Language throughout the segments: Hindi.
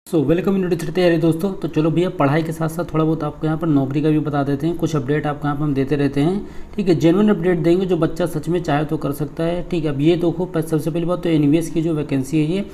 वेलकम यूनिवर्सिटी तैयारी दोस्तों। तो चलो भैया, पढ़ाई के साथ साथ थोड़ा बहुत आपको यहाँ पर नौकरी का भी बता देते हैं। कुछ अपडेट आपको यहाँ पर हम देते रहते हैं, ठीक है। जेन्युइन अपडेट देंगे, जो बच्चा सच में चाहे तो कर सकता है, ठीक है। अब ये तो खूब, सबसे पहली बात तो एनवीएस की जो वैकेंसी है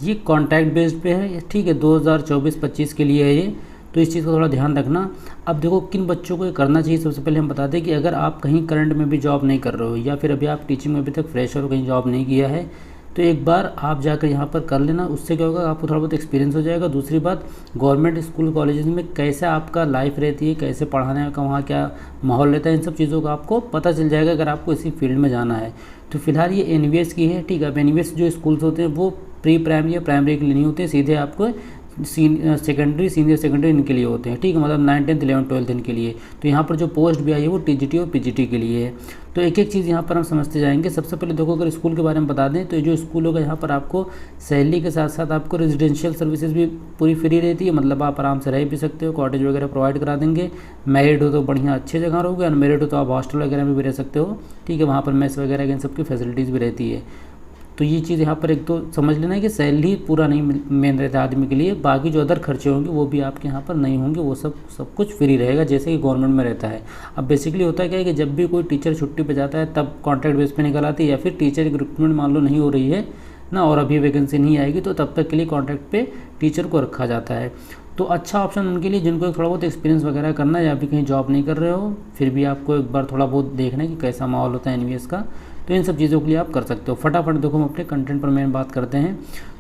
ये कॉन्ट्रैक्ट बेस्ड पे है, ठीक है। 2024-25 के लिए है ये, तो इस चीज़ का थोड़ा ध्यान रखना। अब देखो किन बच्चों को ये करना चाहिए। सबसे पहले हम बता दें कि अगर आप कहीं करंट में भी जॉब नहीं कर रहे हो, या फिर अभी आप टीचिंग में अभी तक फ्रेशर हो, कहीं जॉब नहीं किया है, तो एक बार आप जाकर यहाँ पर कर लेना। उससे क्या होगा, आपको थोड़ा बहुत एक्सपीरियंस हो जाएगा। दूसरी बात, गवर्नमेंट स्कूल कॉलेजेस में कैसे आपका लाइफ रहती है, कैसे पढ़ाने का वहाँ क्या माहौल रहता है, इन सब चीज़ों का आपको पता चल जाएगा अगर आपको इसी फील्ड में जाना है। तो फिलहाल ये एनवीएस की है, ठीक है। अब एनवीएस जो स्कूल्स होते हैं वो प्री प्राइमरी या प्राइमरी के लिए नहीं होते, सीधे आपको सेकेंडरी, सीनियर सेकेंडरी इनके लिए होते हैं, ठीक है। मतलब 9th 10th 11th 12th इनके लिए। तो यहाँ पर जो पोस्ट भी आई है वो टीजीटी और पीजीटी के लिए है। तो एक एक चीज़ यहाँ पर हम समझते जाएंगे। सबसे पहले देखो, अगर स्कूल के बारे में बता दें तो ये जो स्कूल होगा, यहाँ पर आपको सैलरी के साथ साथ आपको रेजिडेंशियल सर्विसेज भी पूरी फ्री रहती है। मतलब आप आराम से रह भी सकते हो, कॉटेज वगैरह प्रोवाइड करा देंगे। मैरिड हो तो बढ़िया अच्छे जगह रहोगे, अनमेरिड हो तो आप हॉस्टल वगैरह में भी रह सकते हो, ठीक है। वहाँ पर मेस वगैरह की इन सबकी फैसिलिटीज़ भी रहती है। तो ये चीज़ यहाँ पर एक तो समझ लेना है कि सैलरी पूरा नहीं मेन रहता है आदमी के लिए, बाकी जो अदर खर्चे होंगे वो भी आपके यहाँ पर नहीं होंगे, वो सब कुछ फ्री रहेगा, जैसे कि गवर्नमेंट में रहता है। अब बेसिकली होता है क्या है कि जब भी कोई टीचर छुट्टी पे जाता है तब कॉन्ट्रैक्ट बेस पे निकल आती है, या फिर टीचर की रिक्रूटमेंट मान लो नहीं हो रही है ना, और अभी वैकेंसी नहीं आएगी, तो तब तक के लिए कॉन्ट्रैक्ट पे टीचर को रखा जाता है। तो अच्छा ऑप्शन उनके लिए जिनको थोड़ा बहुत एक्सपीरियंस वगैरह करना है, या फिर कहीं जॉब नहीं कर रहे हो, फिर भी आपको एक बार थोड़ा बहुत देखना है कि कैसा माहौल होता है एनवीएस का। तो इन सब चीज़ों के लिए आप कर सकते हो। फटाफट देखो, हम अपने कंटेंट पर मेन बात करते हैं।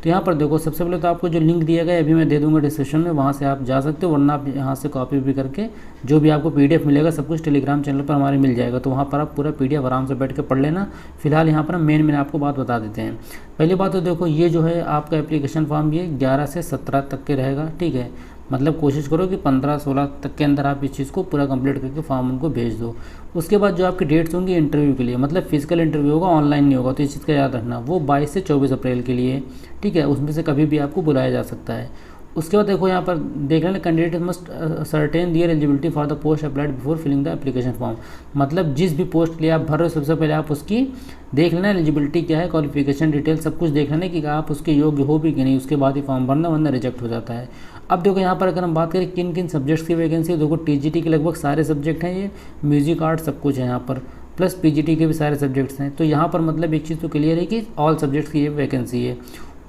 तो यहाँ पर देखो, सबसे पहले तो आपको जो लिंक दिया गया है अभी मैं दे दूंगा डिस्क्रिप्शन में, वहाँ से आप जा सकते हो, वरना आप यहाँ से कॉपी भी करके जो भी आपको पीडीएफ मिलेगा सब कुछ टेलीग्राम चैनल पर हमारे मिल जाएगा। तो वहाँ पर आप पूरा पीडीएफ आराम से बैठ के पढ़ लेना। फिलहाल यहाँ पर हम मेन आपको बात बता देते हैं। पहली बात तो देखो, ये जो है आपका एप्लीकेशन फॉर्म ये 11 से 17 तक के रहेगा, ठीक है। मतलब कोशिश करो कि 15-16 तक के अंदर आप इस चीज़ को पूरा कंप्लीट करके फॉर्म उनको भेज दो। उसके बाद जो आपकी डेट्स होंगी इंटरव्यू के लिए, मतलब फिजिकल इंटरव्यू होगा, ऑनलाइन नहीं होगा, तो इस चीज़ का याद रखना। वो 22 से 24 अप्रैल के लिए, ठीक है। उसमें से कभी भी आपको बुलाया जा सकता है। उसके बाद देखो, यहाँ पर देख लेना, candidate must ascertain their eligibility for the post applied before filling the application form. मतलब जिस भी पोस्ट के लिए आप भर रहे हो, सबसे पहले आप उसकी देख लेना एलिजिबिलिटी क्या है, क्वालिफिकेशन डिटेल सब कुछ देख लेना कि आप उसके योग्य हो भी कि नहीं, उसके बाद ही फॉर्म भरना, वरना रिजेक्ट हो जाता है। अब देखो यहाँ पर अगर हम बात करें किन किन सब्जेक्ट्स की वैकेंसी है, देखो टीजीटी के लगभग सारे सब्जेक्ट हैं, ये म्यूजिक आर्ट सब कुछ है यहाँ पर, प्लस पीजीटी के भी सारे सब्जेक्ट्स हैं। तो यहाँ पर मतलब एक चीज़ तो क्लियर है कि ऑल सब्जेक्ट्स की ये वैकेंसी है।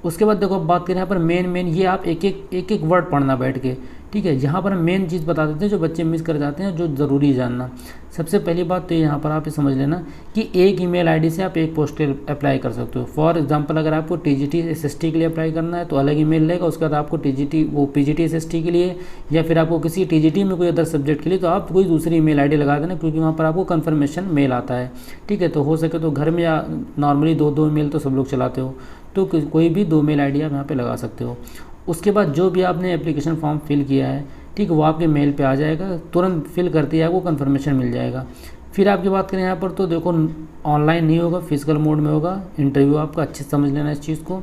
उसके बाद देखो, अब बात करें यहाँ पर मेन ये आप एक एक वर्ड पढ़ना बैठ के, ठीक है। यहाँ पर हम मेन चीज़ बता देते हैं जो बच्चे मिस कर जाते हैं, जो ज़रूरी जानना। सबसे पहली बात तो यहाँ पर आप ये समझ लेना कि एक ईमेल आईडी से आप एक पोस्ट अप्लाई कर सकते हो। फॉर एग्जांपल, अगर आपको टीजीटी एसएसटी के लिए अप्लाई करना है तो अलग ईमेल लेगा, उसके बाद आपको टीजीटी वो पीजीटी एसएसटी के लिए, या फिर आपको किसी टीजीटी में कोई अदर सब्जेक्ट के लिए, तो आप कोई दूसरी ईमेल आईडी लगा देना, क्योंकि वहाँ पर आपको कन्फर्मेशन मेल आता है, ठीक है। तो हो सके तो घर में या नॉर्मली 2-2 ईमेल तो सब लोग चलाते हो, तो कोई भी 2 मेल आईडी आप यहाँ पे लगा सकते हो। उसके बाद जो भी आपने एप्लीकेशन फॉर्म फिल किया है, ठीक है, वो आपके मेल पे आ जाएगा, तुरंत फिल करते ही आपको कन्फर्मेशन मिल जाएगा। फिर आपकी बात करें यहाँ पर, तो देखो ऑनलाइन नहीं होगा, फिजिकल मोड में होगा इंटरव्यू। आपका अच्छे से समझ लेना इस चीज़ को।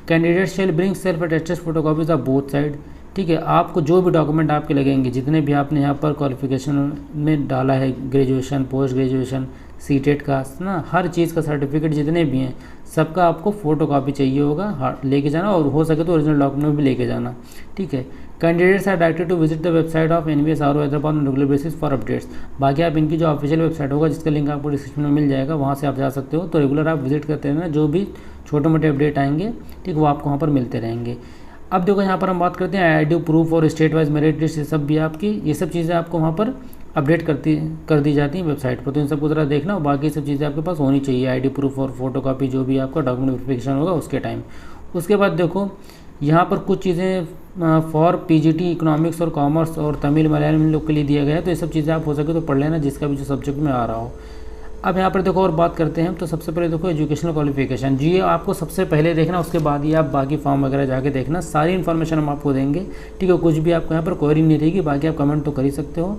Candidate shell bring self attested photocopies of both side, ठीक है। आपको जो भी डॉक्यूमेंट आपके लगेंगे, जितने भी आपने यहाँ पर क्वालिफिकेशन में डाला है, ग्रेजुएशन, पोस्ट ग्रेजुएशन, सीटेट का ना, हर चीज़ का सर्टिफिकेट जितने भी हैं सबका आपको फोटोकॉपी चाहिए होगा, लेके जाना, और हो सके तो ओरिजिनल डॉक्यूमेंट भी लेके जाना, ठीक है। Candidates are directed to visit the website of NVS RO Hyderabad on regular basis for updates. बाकी आप इनकी जो ऑफिशियल वेबसाइट होगा, जिसका लिंक आपको डिस्क्रिप्शन में मिल जाएगा, वहाँ से आप जा सकते हो। तो रेगुलर आप विजिट करते रहना, जो भी छोटे मोटे अपडेट आएंगे, ठीक, वो आपको वहाँ पर मिलते रहेंगे। अब देखो यहाँ पर हम बात करते हैं आईडी प्रूफ और स्टेट वाइज मेरिट लिस्ट, ये सब भी आपकी, ये सब चीज़ें आपको वहाँ पर अपडेट कर दी जाती हैं वेबसाइट पर। तो इन सबको ज़रा देखना, और बाकी सब चीज़ें आपके पास होनी चाहिए, आईडी प्रूफ और फोटोकॉपी, जो भी आपका डॉक्यूमेंट वेरिफिकेशन होगा उसके टाइम। उसके बाद देखो यहाँ पर कुछ चीज़ें फॉर पीजीटी इकोनॉमिक्स और कॉमर्स और तमिल मलयालम लोग के लिए दिया गया है। तो ये सब चीज़ें आप हो सके तो पढ़ लेना, जिसका भी जो सब्जेक्ट में आ रहा हो। अब यहाँ पर देखो और बात करते हैं, तो सबसे पहले देखो एजुकेशनल क्वालिफिकेशन जी, ये आपको सबसे पहले देखना, उसके बाद ही आप बाकी फॉर्म वगैरह जाके देखना। सारी इन्फॉर्मेशन हम आपको देंगे, ठीक है। कुछ भी आपको यहाँ पर क्वेरी नहीं रहेगी, बाकी आप कमेंट तो कर ही सकते हो,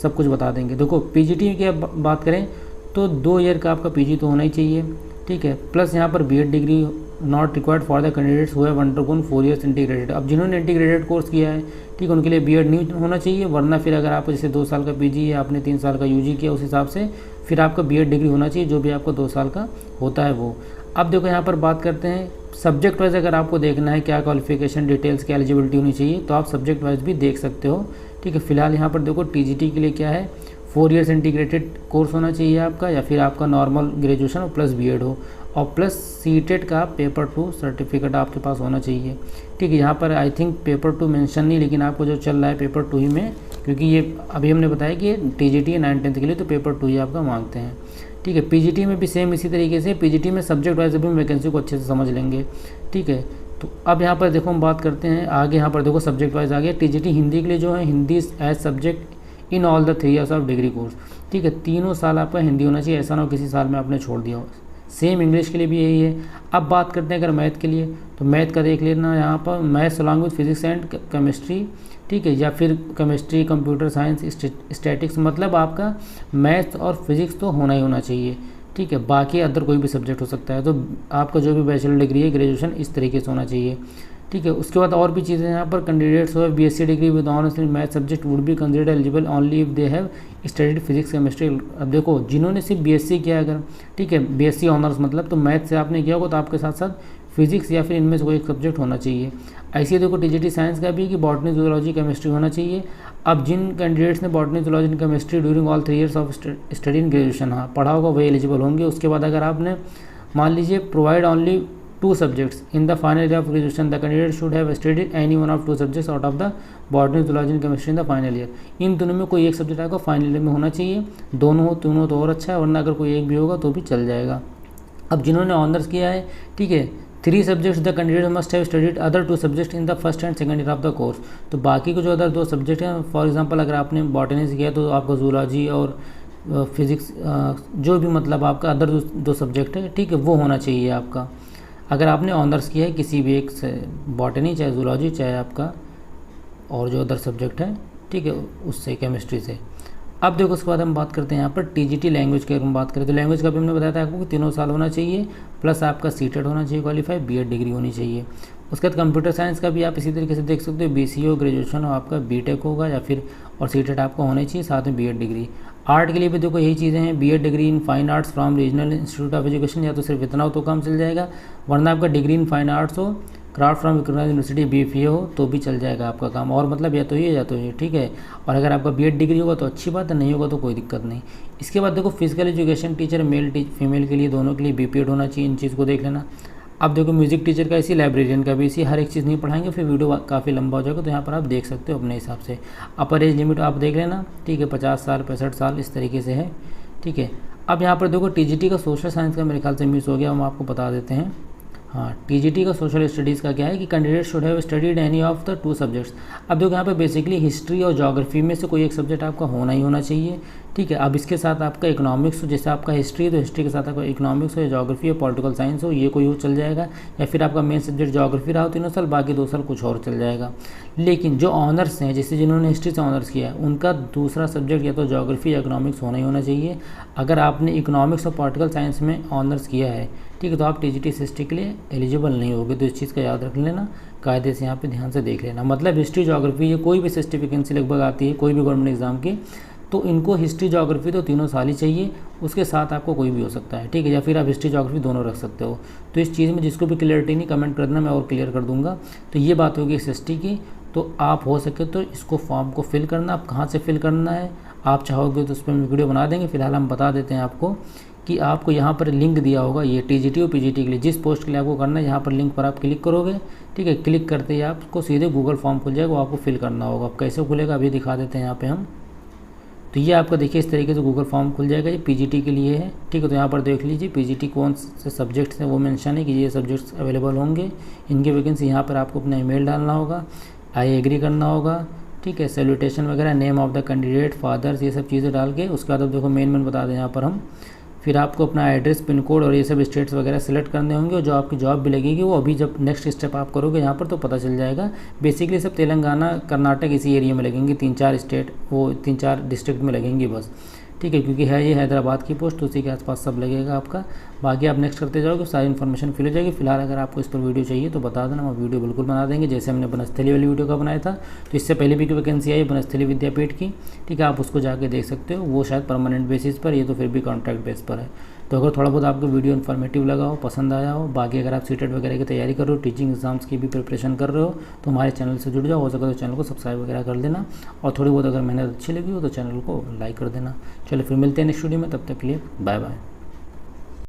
सब कुछ बता देंगे। देखो पीजीटी की बात करें तो 2 ईयर का आपका पीजी तो होना ही चाहिए, ठीक है। प्लस यहाँ पर BEd degree not required for the candidates who have undergone 4 years integrated. अब जिन्होंने इंटीग्रेटेड कोर्स किया है, ठीक है, उनके लिए बीएड नहीं होना चाहिए, वरना फिर अगर आप जैसे 2 साल का पीजी या आपने 3 साल का यूजी किया, उस हिसाब से फिर आपका बीएड डिग्री होना चाहिए, जो भी आपका 2 साल का होता है वो। अब देखो यहाँ पर बात करते हैं सब्जेक्ट वाइज अगर आपको देखना है क्या क्वालिफिकेशन डिटेल्स क्या एलिजिबिलिटी होनी चाहिए तो आप सब्जेक्ट वाइज भी देख सकते हो। ठीक है, फिलहाल यहाँ पर देखो टीजीटी के लिए क्या है, 4 इयर्स इंटीग्रेटेड कोर्स होना चाहिए आपका, या फिर आपका नॉर्मल ग्रेजुएशन और प्लस बीएड हो, और प्लस सीटेट का पेपर 2 सर्टिफिकेट आपके पास होना चाहिए। ठीक है, यहाँ पर आई थिंक पेपर 2 मेंशन नहीं, लेकिन आपको जो चल रहा है पेपर 2 ही में, क्योंकि ये अभी हमने बताया कि टीजीटी है 9th-10th के लिए, तो पेपर 2 ही आपका मांगते हैं। ठीक है, पीजीटी में भी सेम इसी तरीके से, पीजीटी में सब्जेक्ट वाइज भी वैकेंसी को अच्छे से समझ लेंगे। ठीक है, तो अब यहाँ पर देखो हम बात करते हैं आगे। यहाँ पर देखो सब्जेक्ट वाइज आ गया, टीजीटी हिंदी के लिए जो है Hindi as subject in all the 3 years of degree course. ठीक है, तीनों साल आपका हिंदी होना चाहिए, ऐसा ना हो किसी साल में आपने छोड़ दिया हो। सेम इंग्लिश के लिए भी यही है। अब बात करते हैं अगर मैथ के लिए, तो मैथ का देख लेना यहाँ पर, maths along with physics and chemistry. ठीक है, या फिर केमिस्ट्री, कंप्यूटर साइंस, स्टैटिक्स, मतलब आपका मैथ्स और फिजिक्स तो होना ही होना चाहिए। ठीक है, बाकी अदर कोई भी सब्जेक्ट हो सकता है। तो आपका जो भी बैचलर डिग्री है, ग्रेजुएशन इस तरीके से होना चाहिए। ठीक है, उसके बाद और भी चीज़ें यहाँ पर, कैंडिडेट्स हो BSc degree with honours in math subject would be considered eligible only if they have studied physics chemistry. अब देखो जिन्होंने सिर्फ बीएससी किया अगर, ठीक है, बीएससी ऑनर्स मतलब, तो मैथ से आपने किया होगा तो आपके साथ साथ फिजिक्स या फिर इनमें से कोई एक सब्जेक्ट होना चाहिए। ऐसे देखो टीजीटी साइंस का भी कि बॉटनी, जूलॉजी, केमिस्ट्री होना चाहिए। अब जिन कैंडिडेट्स ने botany, zoology and chemistry during all 3 years of study in graduation हाँ पढ़ा होगा वही एलिजिबल होंगे। उसके बाद अगर आपने मान लीजिए provide only 2 subjects in the final year of graduation, the candidate should have studied any one of 2 subjects out of the botany, zoology and chemistry in the final year। इन दोनों में कोई एक सब्जेक्ट आपको फाइनल ईयर में होना चाहिए, दोनों हो तीनों तो और अच्छा है, वरना अगर कोई एक भी होगा तो भी चल जाएगा। अब जिन्होंने ऑनर्स किया है, ठीक है, 3 subjects the candidate must have studied other 2 subjects in the first and second year of the course. तो बाकी को जो अदर 2 सब्जेक्ट हैं, फॉर एग्जांपल अगर आपने बॉटनी से किया तो आपका जूलॉजी और फिजिक्स जो भी मतलब आपका अदर 2 सब्जेक्ट है, ठीक है, वो होना चाहिए आपका। अगर आपने ऑनर्स किया है किसी भी एक से, बॉटनी चाहे जूलॉजी चाहे आपका और जो अदर सब्जेक्ट है, ठीक है, उससे केमिस्ट्री से। अब देखो उसके बाद हम बात करते हैं यहाँ पर टीजीटी लैंग्वेज की। अगर हम बात करें तो लैंग्वेज का भी हमने बताया था आपको कि 3 साल होना चाहिए, प्लस आपका सीटेट होना चाहिए क्वालिफाई, बीएड डिग्री होनी चाहिए। उसके बाद कंप्यूटर साइंस का भी आप इसी तरीके से देख सकते हो, बीसीए हो, ग्रेजुएशन हो आपका, बीटेक होगा या फिर और सीटेट आपका होना चाहिए, साथ में बीएड डिग्री। आर्ट के लिए भी देखो यही चीज़ें हैं, BEd degree in fine arts from regional institute of education, या तो सिर्फ इतना हो तो काम चल जाएगा, वरना आपका डिग्री इन फाइन आर्ट्स हो, craft from Vikramganj university BFA हो तो भी चल जाएगा आपका काम, और मतलब या तो ये या तो ये, ठीक है। और अगर आपका बीएड डिग्री होगा तो अच्छी बात है, नहीं होगा तो कोई दिक्कत नहीं। इसके बाद देखो physical education teacher male female के लिए दोनों के लिए बीपीएड होना चाहिए, इन चीज़ को देख लेना। अब देखो म्यूज़िक टीचर का इसी, लाइब्रेरियन का भी इसी, हर एक चीज़ नहीं पढ़ाएंगे फिर वीडियो काफ़ी लंबा हो जाएगा, तो यहाँ पर आप देख सकते हो अपने हिसाब से। अपर एज लिमिट आप देख लेना, ठीक है, 50 साल 65 साल इस तरीके से है, ठीक है। अब यहाँ पर देखो टीजीटी का सोशल साइंस का मेरे ख्याल से मिस हो गया, हम आपको बता देते हैं। हाँ, टीजीटी का सोशल स्टडीज़ का क्या है कि candidate should have studied any of the 2 subjects. अब देखो यहाँ पे बेसिकली हिस्ट्री और ज्योग्राफी में से कोई एक सब्जेक्ट आपका होना ही होना चाहिए, ठीक है। अब इसके साथ आपका इकोनॉमिक्स हो, जैसे आपका हिस्ट्री है तो हिस्ट्री के साथ आपका इकोनॉमिक्स हो या ज्योग्राफी या पॉलिटिकल साइंस हो, ये कोई हो चल जाएगा, या फिर आपका मेन सब्जेक्ट ज्योग्राफी रहा हो 3 साल, बाकी 2 साल कुछ और चल जाएगा। लेकिन जो ऑनर्स हैं, जैसे जिन्होंने हिस्ट्री से ऑनर्स किया है, उनका दूसरा सब्जेक्ट या तो ज्योग्राफी या इकोनॉमिक्स होना ही होना चाहिए। अगर आपने इकोनॉमिक्स और पॉलिटिकल साइंस में ऑनर्स किया है, ठीक है, तो आप टीजीटी हिस्ट्री के लिए एलिजिबल नहीं होगे, तो इस चीज़ का याद रख लेना, कायदे से यहाँ पे ध्यान से देख लेना। मतलब हिस्ट्री ज्योग्राफी ये कोई भी सिस्टी वैकेंसी लगभग आती है कोई भी गवर्नमेंट एग्जाम की, तो इनको हिस्ट्री ज्योग्राफी तो 3 साल ही चाहिए, उसके साथ आपको कोई भी हो सकता है, ठीक है, या फिर आप हिस्ट्री ज्योग्राफी दोनों रख सकते हो। तो इस चीज़ में जिसको भी क्लियरिटी नहीं कमेंट कर देना, मैं और क्लियर कर दूंगा। तो ये बात होगी इस हिस्ट्री की। तो आप हो सके तो इसको फॉर्म को फिल करना, आप कहाँ से फिल करना है आप चाहोगे तो उस पर हम वीडियो बना देंगे। फिलहाल हम बता देते हैं आपको कि आपको यहाँ पर लिंक दिया होगा, ये टीजीटी और पीजीटी के लिए जिस पोस्ट के लिए आपको करना है, यहाँ पर लिंक पर आप क्लिक करोगे, ठीक है। क्लिक करते ही आपको सीधे गूगल फॉर्म खुल जाएगा, वो आपको फिल करना होगा। अब कैसे खुलेगा अभी दिखा देते हैं यहाँ पे हम। तो ये आपका देखिए इस तरीके से गूगल फॉर्म खुल जाएगा, ये पीजीटी के लिए है, ठीक है। तो यहाँ पर देख लीजिए पीजीटी कौन से सब्जेक्ट्स हैं वो मेंशन है कि ये सब्जेक्ट्स अवेलेबल होंगे, इनकी वैकेंसी। यहाँ पर आपको अपना ईमेल डालना होगा, आई एग्री करना होगा, ठीक है, सैल्यूटेशन वगैरह, name of the candidate, father's, ये सब चीज़ें डाल के उसके बाद अब देखो मेन बता दें यहाँ पर हम। फिर आपको अपना एड्रेस, पिन कोड और ये सब स्टेट्स वगैरह सेलेक्ट करने होंगे, और जो आपकी जॉब भी लगेगी वो अभी जब नेक्स्ट स्टेप आप करोगे यहाँ पर तो पता चल जाएगा। बेसिकली सब तेलंगाना कर्नाटक इसी एरिया में लगेंगी, 3-4 स्टेट, वो 3-4 डिस्ट्रिक्ट में लगेंगी बस, ठीक है, क्योंकि है ये हैदराबाद की पोस्ट, उसी के आसपास सब लगेगा आपका। बाकी आप नेक्स्ट करते जाओगे सारी इन्फॉर्मेशन फिल हो जाएगी। फिलहाल अगर आपको इस पर वीडियो चाहिए तो बता देना, हम वीडियो बिल्कुल बना देंगे, जैसे हमने बनस्थली वाली वीडियो का बनाया था। तो इससे पहले भी वैकेंसी आई बनस्थली विद्यापीठ की, ठीक है, आप उसको जाके देख सकते हो, वो शायद परमानेंट बेसिस पर, ये तो फिर भी कॉन्ट्रैक्ट बेस पर है। तो अगर थोड़ा बहुत आपको वीडियो इन्फॉर्मेटिव लगा हो, पसंद आया हो, बाकी अगर आप सीटेट वगैरह की तैयारी कर रहे हो, टीचिंग एग्जाम्स की भी प्रिपरेशन कर रहे हो, तो हमारे चैनल से जुड़ जाओ। हो सके तो चैनल को सब्सक्राइब वगैरह कर देना, और थोड़ी बहुत अगर मेहनत अच्छी लगी हो तो चैनल को लाइक कर देना। चलो फिर मिलते हैं नेक्स्ट वीडियो में, तब तक के लिए बाय बाय।